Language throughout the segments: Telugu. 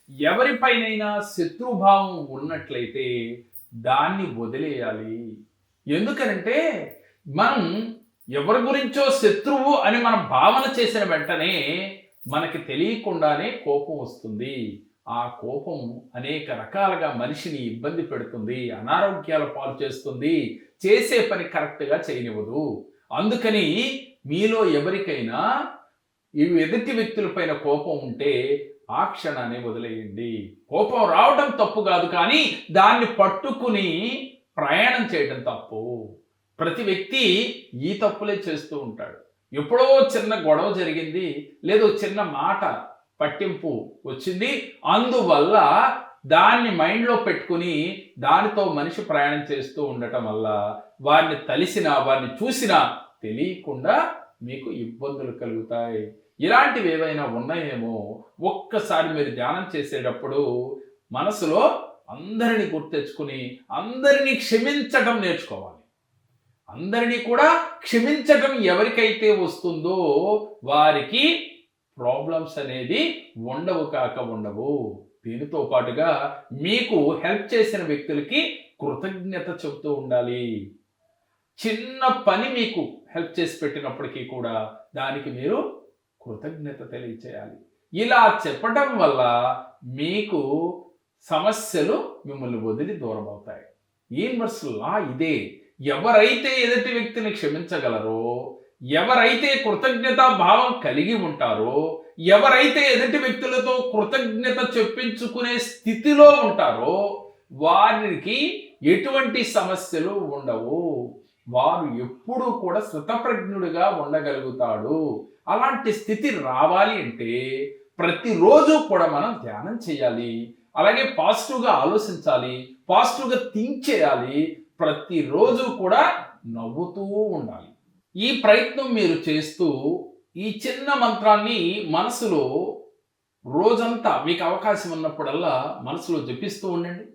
ఎవరిపైనైనా శత్రుభావం ఉన్నట్లయితే దాన్ని వదిలేయాలి. ఎందుకనంటే మనం ఎవరి గురించో శత్రువు అని మనం భావన చేసిన వెంటనే మనకి తెలియకుండానే కోపం వస్తుంది. ఆ కోపం అనేక రకాలుగా మనిషిని ఇబ్బంది పెడుతుంది, అనారోగ్యాల పాలు చేస్తుంది, చేసే పని కరెక్ట్‌గా చేయనివ్వదు. అందుకని మీలో ఎవరికైనా ఈ ఎదుటి వ్యక్తులపైన కోపం ఉంటే ఆ క్షణాన్ని వదిలేయండి. కోపం రావడం తప్పు కాదు, కానీ దాన్ని పట్టుకుని ప్రయాణం చేయడం తప్పు. ప్రతి వ్యక్తి ఈ తప్పులే చేస్తూ ఉంటాడు. ఎప్పుడో చిన్న గొడవ జరిగింది, లేదో చిన్న మాట పట్టింపు వచ్చింది, అందువల్ల దాన్ని మైండ్లో పెట్టుకుని దానితో మనిషి ప్రయాణం చేస్తూ ఉండటం వల్ల వారిని తలిసినా వారిని చూసినా తెలియకుండా మీకు ఇబ్బందులు కలుగుతాయి. ఇలాంటివి ఏవైనా ఉన్నాయేమో ఒక్కసారి మీరు ధ్యానం చేసేటప్పుడు మనసులో అందరినీ గుర్తెచ్చుకుని అందరినీ క్షమించటం నేర్చుకోవాలి. అందరినీ కూడా క్షమించటం ఎవరికైతే వస్తుందో వారికి ప్రాబ్లమ్స్ అనేది ఉండవు. దీనితో పాటుగా మీకు హెల్ప్ చేసిన వ్యక్తులకి కృతజ్ఞత చెబుతూ ఉండాలి. చిన్న పని మీకు హెల్ప్ చేసి పెట్టినప్పటికీ కూడా దానికి మీరు కృతజ్ఞత తెలియచేయాలి. ఇలా చెప్పడం వల్ల మీకు సమస్యలు మిమ్మల్ని వదిలి దూరం అవుతాయి. యూనివర్సల్ లా ఇదే. ఎవరైతే ఎదుటి వ్యక్తిని క్షమించగలరో, ఎవరైతే కృతజ్ఞతా భావం కలిగి ఉంటారో, ఎవరైతే ఎదుటి వ్యక్తులతో కృతజ్ఞత చెప్పించుకునే స్థితిలో ఉంటారో వారికి ఎటువంటి సమస్యలు ఉండవు. వారు ఎప్పుడూ కూడా స్థితప్రజ్ఞుడిగా ఉండగలుగుతాడు. అలాంటి స్థితి రావాలి అంటే ప్రతిరోజు కూడా మనం ధ్యానం చేయాలి. అలాగే పాజిటివ్గా ఆలోచించాలి, పాజిటివ్గా థింక్ చేయాలి. ప్రతిరోజు కూడా నవ్వుతూ ఉండాలి. ఈ ప్రయత్నం మీరు చేస్తూ ఈ చిన్న మంత్రాన్ని మనసులో రోజంతా మీకు అవకాశం ఉన్నప్పుడల్లా మనసులో జపిస్తూ ఉండండి.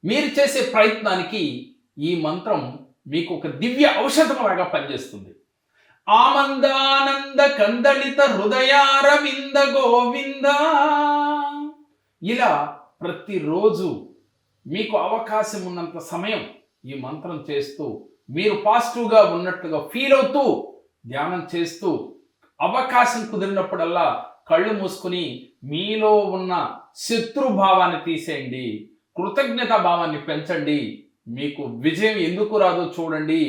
మీరు చేసే ప్రయత్నానికి ఈ మంత్రం మీకు ఒక దివ్య ఔషధంలాగా పనిచేస్తుంది. ఆమందానంద కందళిత హృదయారవింద గోవింద. ఇలా ప్రతిరోజు మీకు అవకాశం ఉన్నంత సమయం ఈ మంత్రం చేస్తూ మీరు పాజిటివ్గా ఉన్నట్టుగా ఫీల్ అవుతూ ధ్యానం చేస్తూ అవకాశం కుదిరినప్పుడల్లా కళ్ళు మూసుకుని మీలో ఉన్న శత్రుభావాన్ని తీసేయండి, కృతజ్ఞతా భావాన్ని పెంచండి. మీకు విజయం ఎందుకు రాదో చూడండి.